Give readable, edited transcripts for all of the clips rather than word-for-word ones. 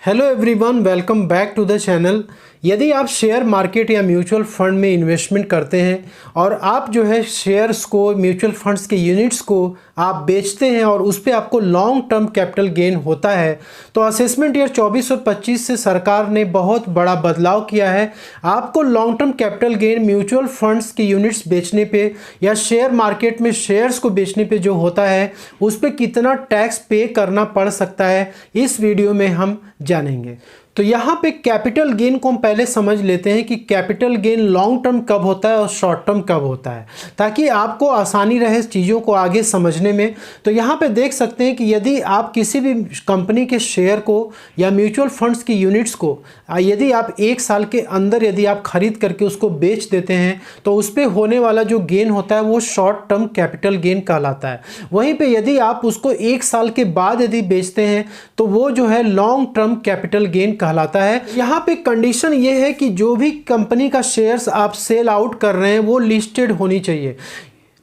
Hello everyone, welcome back to the channel. यदि आप share market या म्यूचुअल फंड में इन्वेस्टमेंट करते हैं और आप जो है शेयर्स को, म्यूचुअल फंड्स के यूनिट्स को आप बेचते हैं और उस पर आपको लॉन्ग टर्म कैपिटल गेन होता है, तो असेसमेंट ईयर 24 और 25 से सरकार ने बहुत बड़ा बदलाव किया है। आपको long term capital gain mutual funds के यूनिट्स बेचने पे या शेयर मार्केट में शेयर्स को बेचने पे जो होता है उस पर कितना टैक्स पे करना पड़ सकता है, इस वीडियो में हम जानेंगे। तो यहाँ पे कैपिटल गेन को हम पहले समझ लेते हैं कि कैपिटल गेन लॉन्ग टर्म कब होता है और शॉर्ट टर्म कब होता है, ताकि आपको आसानी रहे चीज़ों को आगे समझने में। तो यहाँ पे देख सकते हैं कि यदि आप किसी भी कंपनी के शेयर को या म्यूचुअल फंड्स की यूनिट्स को यदि आप 1 साल के अंदर यदि आप खरीद करके उसको बेच देते हैं तो उस पर होने वाला जो गेन होता है वो शॉर्ट टर्म कैपिटल गेन कहलाता है। वहीं पर यदि आप उसको 1 साल के बाद यदि बेचते हैं तो वो जो है लॉन्ग टर्म कैपिटल गेन कहलाता है। यहाँ पे कंडीशन ये है कि जो भी कंपनी का शेयर्स आप सेल आउट कर रहे हैं वो लिस्टेड होनी चाहिए।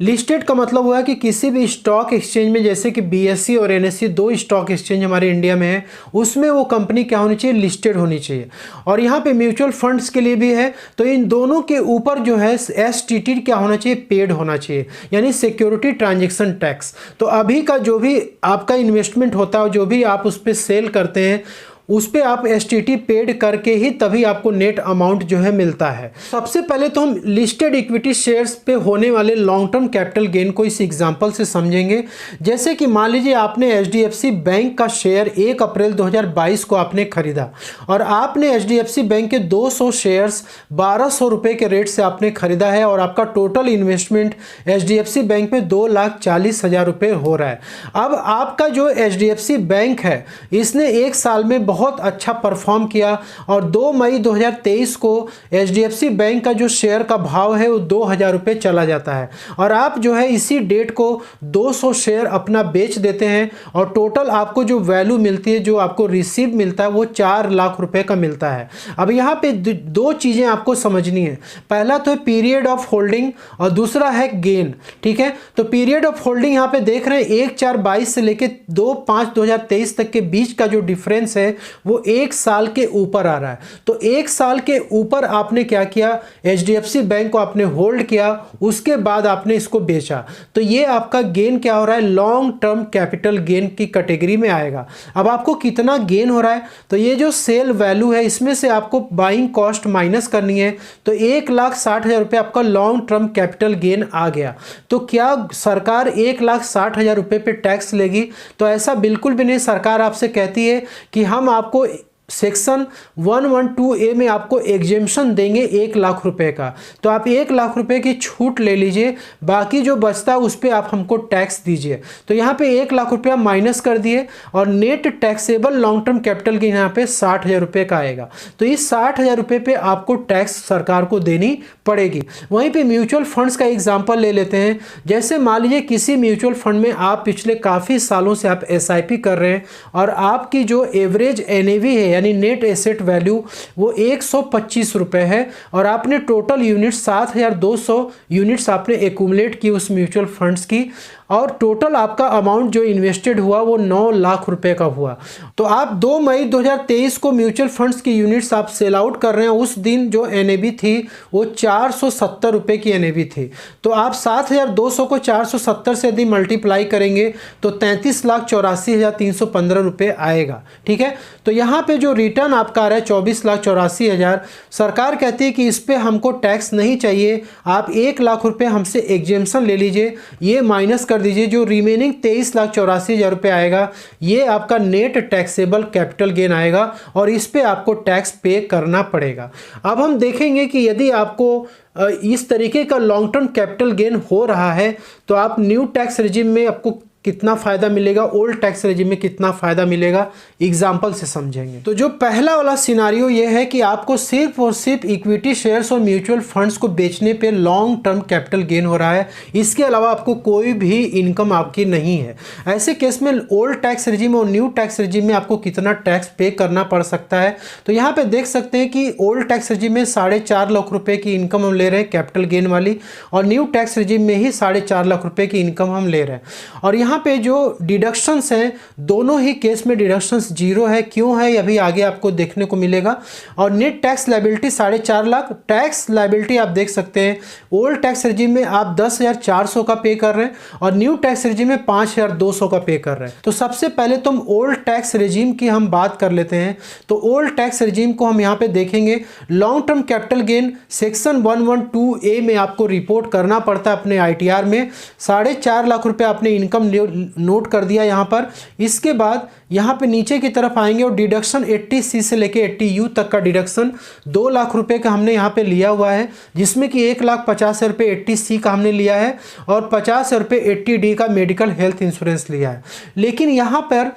लिस्टेड का मतलब हुआ कि किसी भी स्टॉक एक्सचेंज में, जैसे कि बीएसई और एनएसई 2 स्टॉक एक्सचेंज हमारे इंडिया में है, उसमें वो कंपनी क्या होनी चाहिए, लिस्टेड होनी चाहिए। और यहाँ पे म्यूचुअल फंड्स के लिए भी है, तो इन दोनों के ऊपर जो है एसटीटी क्या होना चाहिए, पेड होना चाहिए, यानी सिक्योरिटी ट्रांजैक्शन टैक्स। तो अभी का जो भी आपका इन्वेस्टमेंट होता है, जो भी आप उस पर सेल करते हैं, उस पर आप एसटीटी पेड करके ही तभी आपको नेट अमाउंट जो है मिलता है। सबसे पहले तो हम लिस्टेड इक्विटी शेयर्स पे होने वाले लॉन्ग टर्म कैपिटल गेन को इस एग्जांपल से समझेंगे। जैसे कि मान लीजिए आपने एचडीएफसी बैंक का शेयर 1 अप्रैल 2022 को आपने खरीदा और आपने एचडीएफसी बैंक के 200 शेयर्स 1200 रुपये के रेट से आपने खरीदा है और आपका टोटल इन्वेस्टमेंट एचडीएफसी बैंक में 2,40,000 रुपये हो रहा है। अब आपका जो एचडीएफसी बैंक है इसने 1 साल में बहुत अच्छा परफॉर्म किया और 2 मई 2023 को एचडीएफसी बैंक का जो शेयर का भाव है वो 2,000 रुपये चला जाता है और आप जो है इसी डेट को 200 शेयर अपना बेच देते हैं और टोटल आपको जो वैल्यू मिलती है, जो आपको रिसीव मिलता है, वो 4 लाख रुपए का मिलता है। अब यहाँ पे 2 चीज़ें आपको समझनी है। पहला तो है पीरियड ऑफ होल्डिंग और दूसरा है गेन। ठीक है, तो पीरियड ऑफ होल्डिंग यहाँ पे देख रहे हैं 1/4/22 से लेकर 2/5/2023 तक के बीच का जो डिफरेंस है वो 1 साल के ऊपर आ रहा है। तो 1 साल के ऊपर आपने क्या किया, एचडीएफसी बैंक को आपने होल्ड किया, उसके बाद आपने इसको बेचा, तो ये आपका गेन क्या हो रहा है, लॉन्ग टर्म कैपिटल गेन की कैटेगरी में आएगा। अब आपको कितना गेन हो रहा है, तो ये जो सेल वैल्यू है इसमें से आपको बाइंग कॉस्ट माइनस करनी है, तो 1,60,000 रुपये आपका लॉन्ग टर्म कैपिटल गेन आ गया। तो क्या सरकार 1,60,000 रुपये पे टैक्स लेगी? तो ऐसा बिल्कुल भी नहीं। सरकार आपसे कहती है कि हम आपको सेक्शन 112A में आपको एग्जेम्पशन देंगे 1 लाख रुपए का, तो आप 1 लाख रुपए की छूट ले लीजिए, बाकी जो बचता है उस पर आप हमको टैक्स दीजिए। तो यहाँ पे 1 लाख रुपया माइनस कर दिए और net taxable long term capital gain यहाँ पे 60,000 रुपये का आएगा। तो इस 60,000 रुपये पे आपको टैक्स सरकार को देनी पड़ेगी। वहीं पे म्यूचुअल फंड्स का एग्जाम्पल ले लेते हैं। जैसे मान लीजिए किसी म्यूचुअल फंड में आप पिछले काफ़ी सालों से आप SIP कर रहे हैं और आपकी जो एवरेज NAV है, यानी नेट एसेट वैल्यू, वो 125 रुपये है और आपने टोटल यूनिट्स 7,200 यूनिट्स आपने एक्यूमुलेट की उस म्यूचुअल फंड्स की, और टोटल आपका अमाउंट जो इन्वेस्टेड हुआ वो 9 लाख रुपए का हुआ। तो आप 2 मई 2023 को म्यूचुअल फंड्स की यूनिट्स आप सेल आउट कर रहे हैं, उस दिन जो NAV थी वो 470 रुपये की NAV थी। तो आप 7,200 को 470 से यदि मल्टीप्लाई करेंगे तो 33,84,315 रुपये आएगा। ठीक है, तो यहाँ पे जो रिटर्न आपका आ रहा है 24,84,000, सरकार कहती है कि इस पर हमको टैक्स नहीं चाहिए, आप 1 लाख रुपये हमसे एग्जेम्पशन ले लीजिए, ये माइनस कर दीजिए, जो रिमेनिंग 23,84,000 रुपये आएगा ये आपका नेट टैक्सेबल कैपिटल गेन आएगा और इस पे आपको टैक्स पे करना पड़ेगा। अब हम देखेंगे कि यदि आपको इस तरीके का लॉन्ग टर्म कैपिटल गेन हो रहा है तो आप न्यू टैक्स रेजिम में आपको कितना फ़ायदा मिलेगा, ओल्ड टैक्स रेजिम में कितना फ़ायदा मिलेगा, एग्जाम्पल से समझेंगे। तो जो पहला वाला सिनारियो ये है कि आपको सिर्फ और सिर्फ इक्विटी शेयर्स और म्यूचुअल फंड्स को बेचने पे लॉन्ग टर्म कैपिटल गेन हो रहा है, इसके अलावा आपको कोई भी इनकम आपकी नहीं है। ऐसे केस में ओल्ड टैक्स रेजिम और न्यू टैक्स रेजिम में आपको कितना टैक्स पे करना पड़ सकता है, तो यहाँ पे देख सकते हैं कि ओल्ड टैक्स रेजिम में 4.5 लाख रुपये की इनकम हम ले रहे हैं कैपिटल गेन वाली, और न्यू टैक्स रेजिम में ही 4.5 लाख रुपये की इनकम हम ले रहे हैं। और यहाँ पे जो डिडक्शंस हैं दोनों ही केस में डिडक्शंस जीरो है। क्यों है अभी आगे आपको देखने को मिलेगा। और net tax liability 4.5 lakh. Tax liability आप देख सकते हैं ओल्ड टैक्स रेजिम में आप 10,400 का पे कर रहे हैं और न्यू टैक्स रेजिम में 5,200 का पे कर रहे हैं। तो सबसे पहले तो हम ओल्ड टैक्स रेजिम की हम बात कर लेते हैं। तो ओल्ड टैक्स रेजिम को हम यहाँ पे देखेंगे। Long term capital gain section 112A में आपको रिपोर्ट करना पड़ता है अपने ITR में। 4.5 लाख रुपए आपने इनकम नोट कर दिया यहाँ पर। इसके बाद यहाँ पे नीचे की तरफ आएंगे और डिडक्शन 80C से लेके 80U तक का डिडक्शन 2 लाख रुपए का हमने यहाँ पे लिया हुआ है, जिसमें कि 1,50,000 रुपये 80C का हमने लिया है और 50,000 रुपये 80D का मेडिकल हेल्थ इंश्योरेंस लिया है। लेकिन यहाँ पर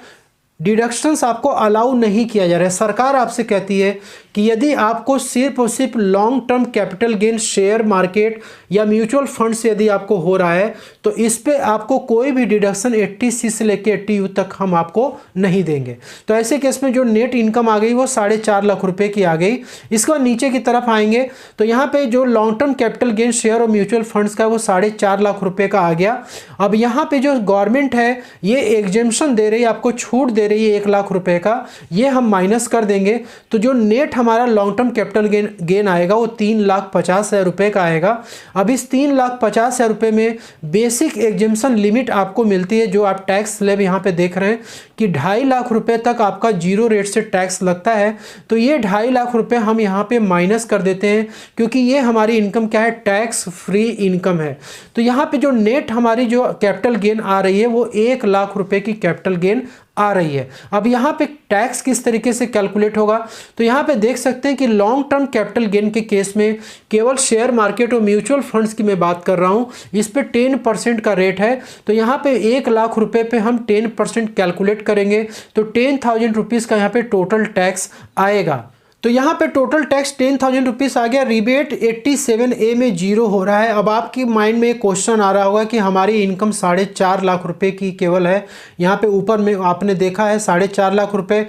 डिडक्शंस आपको अलाउ नहीं किया जा रहा है। सरकार आपसे कहती है कि यदि आपको सिर्फ और सिर्फ long term capital gain share market या म्यूचुअल फंड से यदि आपको हो रहा है तो इस पे आपको कोई भी डिडक्शन 80C से लेके 80U तक हम आपको नहीं देंगे। तो ऐसे केस में जो नेट इनकम आ गई वो 4.5 लाख रुपए की आ गई। इसके बाद नीचे की तरफ आएंगे तो यहाँ पे जो long term capital gain share और म्यूचुअल फंड्स का वो 4.5 लाख रुपए का आ गया। अब यहाँ पे जो गवर्नमेंट है ये एग्जेम्पशन दे रही है, आपको छूट दे रही है 1 लाख रुपए का, ये हम माइनस कर देंगे तो जो नेट हमारा लॉन्ग टर्म कैपिटल गेन आएगा वो 3,50,000 रुपए का आएगा। अब इस 3,50,000 रुपए में बेसिक एग्जेम्पशन लिमिट आपको मिलती है जो आप टैक्स स्लैब यहाँ पे देख रहे हैं कि 2.5 लाख रुपए तक आपका जीरो रेट से टैक्स लगता है। तो ये 2.5 लाख रुपए हम यहाँ पे माइनस कर देते हैं क्योंकि ये हमारी इनकम क्या है, टैक्स फ्री इनकम है। तो यहाँ पे जो नेट हमारी जो कैपिटल गेन आ रही है वो 1 लाख रुपए की कैपिटल गेन आ रही है। अब यहाँ पे टैक्स किस तरीके से कैलकुलेट होगा तो यहाँ पे देख सकते हैं कि लॉन्ग टर्म कैपिटल गेन के केस में केवल शेयर मार्केट और म्यूचुअल फंड्स की मैं बात कर रहा हूँ, इस पे 10% का रेट है। तो यहाँ पे 1 लाख रुपए पे हम 10% कैलकुलेट करेंगे तो 10,000 रुपीज़ का यहाँ पे टोटल टैक्स आएगा। तो यहाँ पे टोटल टैक्स 10,000 रुपीज़ आ गया। रिबेट 87A में जीरो हो रहा है। अब आपकी माइंड में एक क्वेश्चन आ रहा होगा कि हमारी इनकम 4.5 लाख रुपए की केवल है, यहाँ पे ऊपर में आपने देखा है 4.5 लाख रुपए।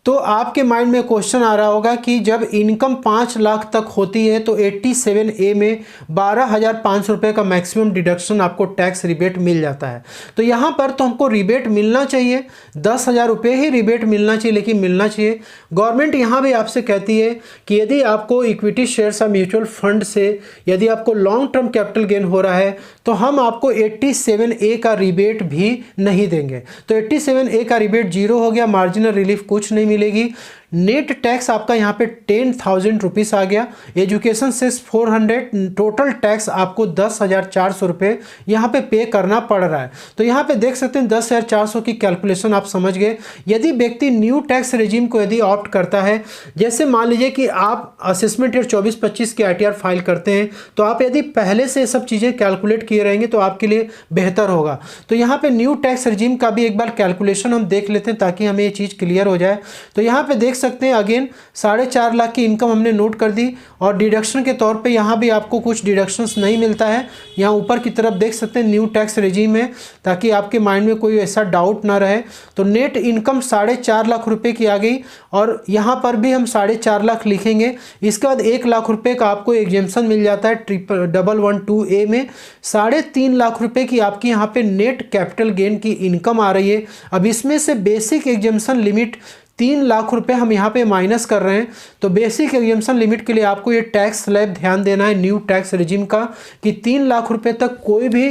तो आपके माइंड में क्वेश्चन आ रहा होगा कि जब इनकम 5 लाख तक होती है तो 87A में 12,500 रुपये का मैक्सिमम डिडक्शन आपको टैक्स रिबेट मिल जाता है। तो यहाँ पर तो हमको रिबेट मिलना चाहिए, 10,000 रुपये ही रिबेट मिलना चाहिए, लेकिन मिलना चाहिए। गवर्नमेंट यहाँ भी आपसे कहती है कि यदि आपको इक्विटी शेयर्स या म्यूचुअल फंड से यदि आपको लॉन्ग टर्म कैपिटल गेन हो रहा है तो हम आपको 87A का रिबेट भी नहीं देंगे। तो 87A का रिबेट जीरो हो गया, मार्जिनल रिलीफ कुछ नहीं मिलेगी। नेट टैक्स आपका यहाँ पे 10,000 रुपीज़ आ गया। एजुकेशन सेस 400, टोटल टैक्स आपको 10,400 रुपये यहाँ पे करना पड़ रहा है। तो यहाँ पे देख सकते हैं 10,400 की कैलकुलेशन आप समझ गए। यदि व्यक्ति न्यू टैक्स रेजिम को यदि ऑप्ट करता है, जैसे मान लीजिए कि आप असेसमेंट ईयर 24-25 की ITR फाइल करते हैं तो आप यदि पहले से सब चीज़ें कैलकुलेट किए रहेंगे तो आपके लिए बेहतर होगा। तो यहाँ पे न्यू टैक्स रेजिम का भी एक बार कैलकुलेशन हम देख लेते हैं ताकि हमें ये चीज़ क्लियर हो जाए। तो यहाँ पे देख सकते हैं अगेन 4.5 लाख की इनकम हमने नोट कर दी और डिडक्शन के तौर पे यहाँ भी आपको कुछ डिडक्शंस नहीं मिलता है। यहाँ ऊपर की तरफ देख सकते हैं न्यू टैक्स रेजिम है, ताकि आपके माइंड में कोई ऐसा डाउट ना रहे। तो नेट इनकम 4.5 लाख रुपए की आ गई और यहाँ पर भी हम 4.5 लाख लिखेंगे। इसके बाद 1 लाख रुपए का आपको एग्जेम्पशन मिल जाता है 112A में। 3.5 लाख रुपए की आपकी यहाँ पे नेट कैपिटल गेन की इनकम आ रही है। अब इसमें से बेसिक एग्जेम्पशन लिमिट 3 लाख रुपए हम यहाँ पे माइनस कर रहे हैं। तो बेसिक एग्जेम्पशन लिमिट के लिए आपको ये टैक्स स्लैब ध्यान देना है न्यू टैक्स रेजिम का कि 3 लाख रुपए तक कोई भी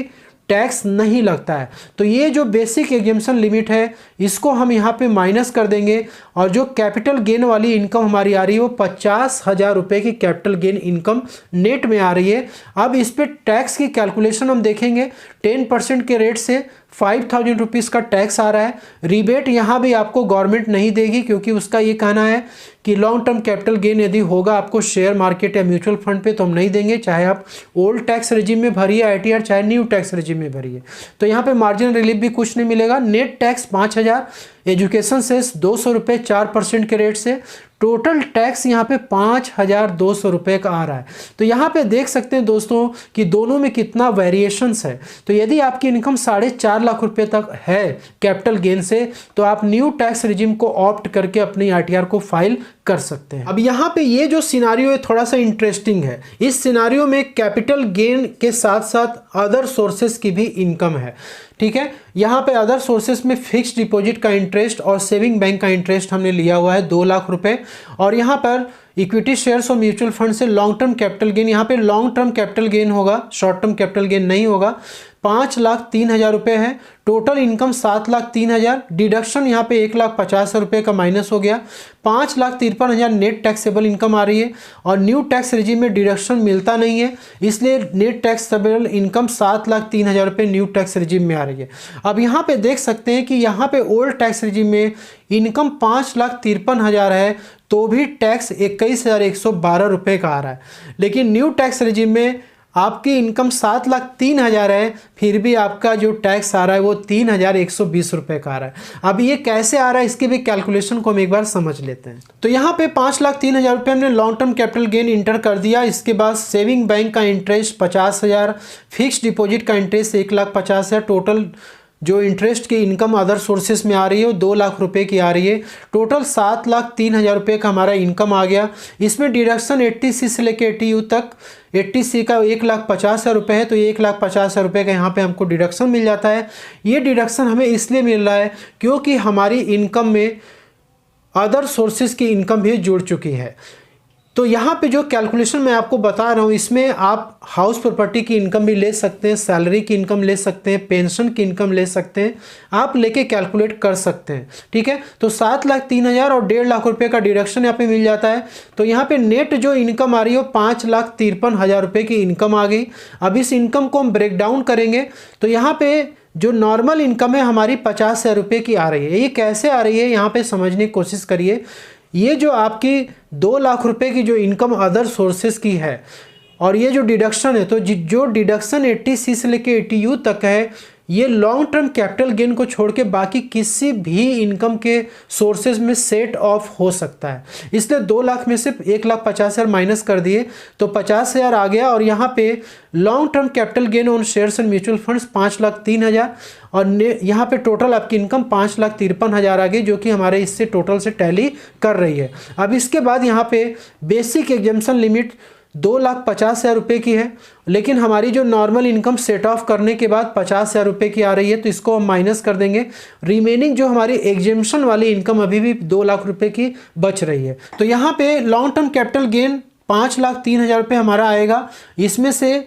टैक्स नहीं लगता है। तो ये जो बेसिक एग्जेम्पशन लिमिट है इसको हम यहाँ पे माइनस कर देंगे और जो कैपिटल गेन वाली इनकम हमारी आ रही है वो 50,000 रुपये की कैपिटल गेन इनकम नेट में आ रही है। अब इस पे टैक्स की कैलकुलेशन हम देखेंगे, 10% के रेट से 5,000 रुपीज़ का टैक्स आ रहा है। रिबेट यहाँ भी आपको गवर्नमेंट नहीं देगी क्योंकि उसका ये कहना है कि लॉन्ग टर्म कैपिटल गेन यदि होगा आपको शेयर मार्केट या म्यूचुअल फंड पे तो हम नहीं देंगे, चाहे आप ओल्ड टैक्स रेजिम में भरिए ITR, चाहे न्यू टैक्स रेजिम में भरिए। तो यहाँ पे मार्जिनल रिलीफ भी कुछ नहीं मिलेगा। नेट टैक्स 5,000, एजुकेशन सेस 200 रुपये 4% के रेट से, टोटल टैक्स यहाँ पे 5,200 रुपये का आ रहा है। तो यहाँ पे देख सकते हैं दोस्तों कि दोनों में कितना वेरिएशंस है। तो यदि आपकी इनकम 4.5 लाख रुपये तक है कैपिटल गेन से तो आप न्यू टैक्स रेजिम को ऑप्ट करके अपनी ITR को फाइल कर सकते हैं। अब यहाँ पे ये जो सिनारियो है थोड़ा सा इंटरेस्टिंग है। इस सिनारियो में कैपिटल गेन के साथ साथ अदर सोर्सेस की भी इनकम है। ठीक है। यहाँ पे अदर सोर्सेस में फिक्स्ड डिपॉजिट का इंटरेस्ट और सेविंग बैंक का इंटरेस्ट हमने लिया हुआ है 2 लाख रुपए। और यहाँ पर इक्विटी शेयर्स और म्यूचुअल फंड से लॉन्ग टर्म कैपिटल गेन, यहाँ पे लॉन्ग टर्म कैपिटल गेन होगा, शॉर्ट टर्म कैपिटल गेन नहीं होगा, 5,03,000 रुपये है। टोटल इनकम 7,03,000, डिडक्शन यहाँ पे 1,50,000 रुपये का माइनस हो गया, 5,53,000 नेट टैक्सेबल इनकम आ रही है। और न्यू टैक्स रिजीम में डिडक्शन मिलता नहीं है, इसलिए नेट टैक्सेबल इनकम 7,03,000 रुपये न्यू टैक्स रिजीम में आ रही है। अब यहाँ पे देख सकते हैं कि यहाँ पे ओल्ड टैक्स रिजीम में इनकम 5,53,000 है तो भी टैक्स 21,112 रुपये का आ रहा है, लेकिन न्यू टैक्स रिजीम में आपकी इनकम 7,03,000 है फिर भी आपका जो टैक्स आ रहा है वो 3,120 रुपये का आ रहा है। अब ये कैसे आ रहा है इसके भी कैलकुलेशन को हम एक बार समझ लेते हैं। तो यहाँ पे 5,03,000 रुपये हमने long term capital gain inter कर दिया। इसके बाद सेविंग बैंक का इंटरेस्ट 50,000, फिक्स्ड डिपॉजिट का इंटरेस्ट 1,50,000, टोटल जो इंटरेस्ट की इनकम अदर सोर्सेस में आ रही है वो 2 लाख रुपए की आ रही है। टोटल 7,03,000 रुपये का हमारा इनकम आ गया। इसमें डिडक्शन 80C से लेकर 80U तक, 80C का 1,50,000 रुपये है तो 1,50,000 रुपये का यहाँ पे हमको डिडक्शन मिल जाता है। ये डिडक्शन हमें इसलिए मिल रहा है क्योंकि हमारी इनकम में अदर सोर्सेज की इनकम भी जुड़ चुकी है। तो यहाँ पे जो कैलकुलेशन मैं आपको बता रहा हूँ इसमें आप हाउस प्रॉपर्टी की इनकम भी ले सकते हैं, सैलरी की इनकम ले सकते हैं, पेंशन की इनकम ले सकते हैं, आप लेके कैलकुलेट कर सकते हैं, ठीक है। तो 7,03,000 और 1.5 लाख रुपये का डिडक्शन यहाँ पे मिल जाता है। तो यहाँ पे नेट जो इनकम आ रही है वो 5,53,000 रुपये की इनकम आ गई। अब इस इनकम को हम ब्रेक डाउन करेंगे तो यहाँ पे जो नॉर्मल इनकम है हमारी 50,000 रुपये की आ रही है। ये कैसे आ रही है यहाँ पे समझने की कोशिश करिए। ये जो आपकी 2 लाख रुपए की जो इनकम अदर सोर्सेज की है और ये जो डिडक्शन है, तो जो डिडक्शन 80C से लेके 80U तक है, ये लॉन्ग टर्म कैपिटल गेन को छोड़ के बाकी किसी भी इनकम के सोर्सेज में सेट ऑफ हो सकता है। इसलिए 2 लाख में से 1,50,000 माइनस कर दिए तो 50,000 आ गया। और यहाँ पे long term capital gain on shares and mutual funds 5,03,000 और यहाँ पे टोटल आपकी इनकम 5,53,000 आ गई, जो कि हमारे इससे टोटल से टैली कर रही है। अब इसके बाद यहाँ पे बेसिक एग्जम्पशन लिमिट 2,50,000 रुपये की है, लेकिन हमारी जो नॉर्मल इनकम सेट ऑफ करने के बाद 50,000 रुपये की आ रही है, तो इसको हम माइनस कर देंगे। रिमेनिंग जो हमारी एग्जेम्पशन वाली इनकम अभी भी 2 लाख रुपये की बच रही है। तो यहाँ पे लॉन्ग टर्म कैपिटल गेन 5,03,000 रुपये हमारा आएगा। इसमें से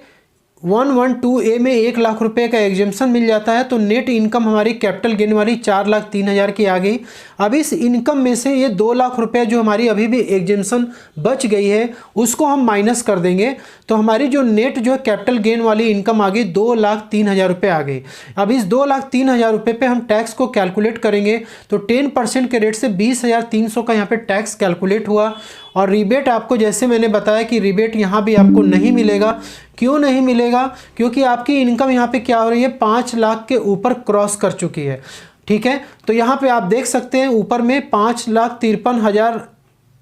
112A में 1 लाख रुपए का एग्जेम्पशन मिल जाता है, तो नेट इनकम हमारी कैपिटल गेन वाली 4,03,000 की आ गई। अब इस इनकम में से ये 2 लाख रुपए जो हमारी अभी भी एग्जेम्पशन बच गई है उसको हम माइनस कर देंगे, तो हमारी जो नेट जो है कैपिटल गेन वाली इनकम आ गई 2,03,000 रुपये आ गई। अब इस 2,03,000 रुपये पे हम टैक्स को कैलकुलेट करेंगे तो 10% के रेट से 20,300 का यहाँ पे टैक्स कैलकुलेट हुआ। और रिबेट आपको जैसे मैंने बताया कि रिबेट यहाँ भी आपको नहीं मिलेगा। क्यों नहीं मिलेगा? क्योंकि आपकी इनकम यहाँ पे क्या हो रही है, 5 लाख के ऊपर क्रॉस कर चुकी है, ठीक है। तो यहाँ पे आप देख सकते हैं ऊपर में 5,53,000,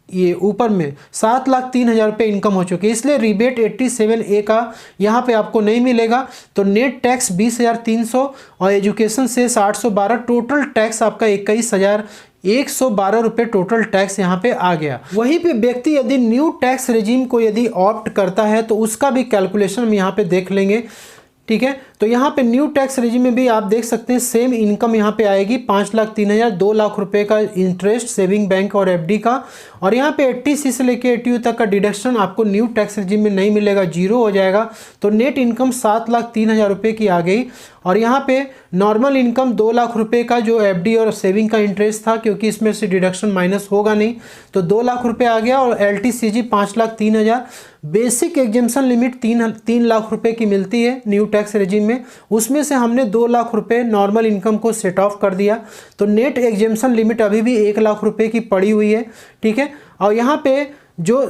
ये ऊपर में 7,03,000 रुपये इनकम हो चुकी है, इसलिए रिबेट 87A का यहाँ पे आपको नहीं मिलेगा। तो नेट टैक्स 20,300 और एजुकेशन से 812, टोटल टैक्स आपका 21,112 रुपये टोटल टैक्स यहाँ पे आ गया। वहीं पे व्यक्ति यदि न्यू टैक्स रेजिम को यदि ऑप्ट करता है तो उसका भी कैलकुलेशन हम यहाँ पे देख लेंगे, ठीक है। तो यहाँ पे न्यू टैक्स रेजिम में भी आप देख सकते हैं सेम इनकम यहाँ पे आएगी 5,03,000, 2 लाख रुपए का इंटरेस्ट सेविंग बैंक और एफडी का। और यहाँ पे 80C से लेके 80U तक का डिडक्शन आपको न्यू टैक्स रेजिम में नहीं मिलेगा, जीरो हो जाएगा। तो नेट इनकम 7,03,000 रुपये की आ गई। और यहाँ पे नॉर्मल इनकम 2 लाख रुपए का जो एफडी और सेविंग का इंटरेस्ट था, क्योंकि इसमें से डिडक्शन माइनस होगा नहीं, तो 2 लाख रुपए आ गया। और LTCG 5,03,000, basic exemption limit 3 lakh रुपए की मिलती है न्यू टैक्स रेजिम में, उसमें से हमने 2 लाख रुपए नॉर्मल इनकम को सेट ऑफ कर दिया। तो नेट एग्जेम्पशन लिमिट अभी भी 1 लाख रुपए की पड़ी हुई है, ठीक है। और यहाँ पे जो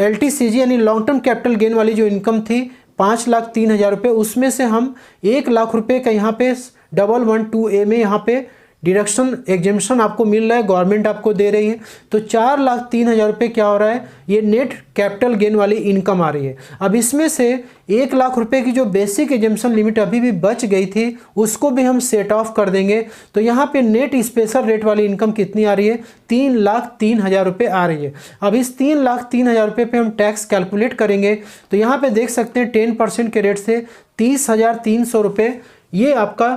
LTCG यानी लॉन्ग टर्म कैपिटल गेन वाली जो इनकम थी 5,03,000 रुपये, उसमें से हम 1 लाख रुपए का यहाँ पे 112A में यहाँ पे डिडक्शन एग्जेम्पशन आपको मिल रहा है, गवर्नमेंट आपको दे रही है। तो 4,03,000 रुपये क्या हो रहा है, ये नेट कैपिटल गेन वाली इनकम आ रही है। अब इसमें से 1 लाख रुपए की जो बेसिक एग्जेम्पशन लिमिट अभी भी बच गई थी उसको भी हम सेट ऑफ कर देंगे। तो यहाँ पे नेट स्पेशल रेट वाली इनकम कितनी आ रही है, 3,03,000 रुपये आ रही है। अब इस 3,03,000 रुपये पे हम टैक्स कैलकुलेट करेंगे तो यहाँ पे देख सकते हैं 10% के रेट से 30,300 रुपये ये आपका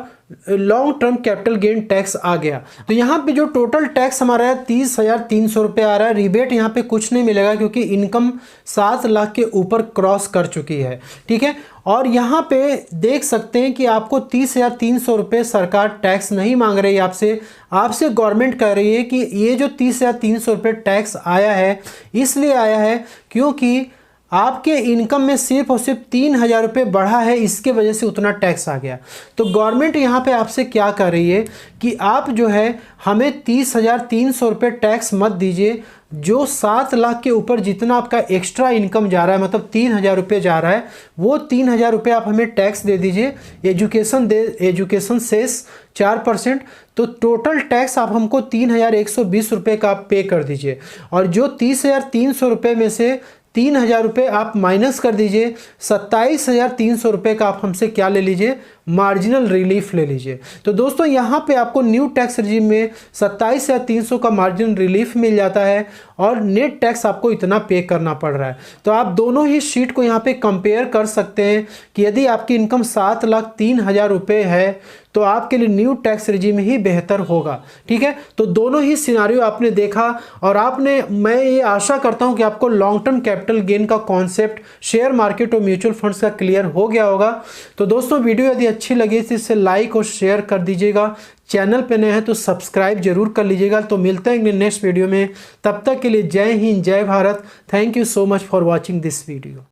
long term capital gain tax आ गया। तो यहाँ पे जो टोटल टैक्स हमारा है 30,300 रुपये आ रहा है। रिबेट यहाँ पे कुछ नहीं मिलेगा क्योंकि इनकम 7 लाख के ऊपर क्रॉस कर चुकी है, ठीक है। और यहाँ पे देख सकते हैं कि आपको 30,300 रुपये सरकार टैक्स नहीं मांग रही है आपसे। आपसे गवर्नमेंट कह रही है कि ये जो 30,300 रुपये टैक्स आया है इसलिए आया है क्योंकि आपके इनकम में सिर्फ और सिर्फ 3,000 रुपये बढ़ा है, इसके वजह से उतना टैक्स आ गया। तो गवर्नमेंट यहाँ पे आपसे क्या कर रही है कि आप जो है हमें 30,300 रुपये टैक्स मत दीजिए। जो 7 लाख के ऊपर जितना आपका एक्स्ट्रा इनकम जा रहा है, मतलब 3,000 रुपये जा रहा है, वो 3,000 रुपये आप हमें टैक्स दे दीजिए। एजुकेशन सेस 4%, तो टोटल टैक्स आप हमको 3,120 रुपये का आप पे कर दीजिए। और जो 30,300 रुपये में से 3,000 रुपये आप माइनस कर दीजिए, 27,300 रुपये का आप हमसे क्या ले लीजिए, मार्जिनल रिलीफ ले लीजिए। तो दोस्तों यहाँ पे आपको न्यू टैक्स रिजीम में 27,300 का मार्जिनल रिलीफ मिल जाता है और नेट टैक्स आपको इतना पे करना पड़ रहा है। तो आप दोनों ही शीट को यहाँ पे कंपेयर कर सकते हैं कि यदि आपकी इनकम 7,03,000 रुपये है तो आपके लिए न्यू टैक्स रिजीम ही बेहतर होगा, ठीक है। तो दोनों ही सिनारियो आपने देखा और मैं ये आशा करता हूँ कि आपको लॉन्ग टर्म कैपिटल गेन का कॉन्सेप्ट शेयर मार्केट और म्यूचुअल फंड्स का क्लियर हो गया होगा। तो दोस्तों वीडियो यदि अच्छी लगी तो इसे लाइक और शेयर कर दीजिएगा। चैनल पे नए हैं तो सब्सक्राइब जरूर कर लीजिएगा। तो मिलते हैं नेक्स्ट वीडियो में, तब तक के लिए जय हिंद, जय Bharat. Thank you so much for watching this video.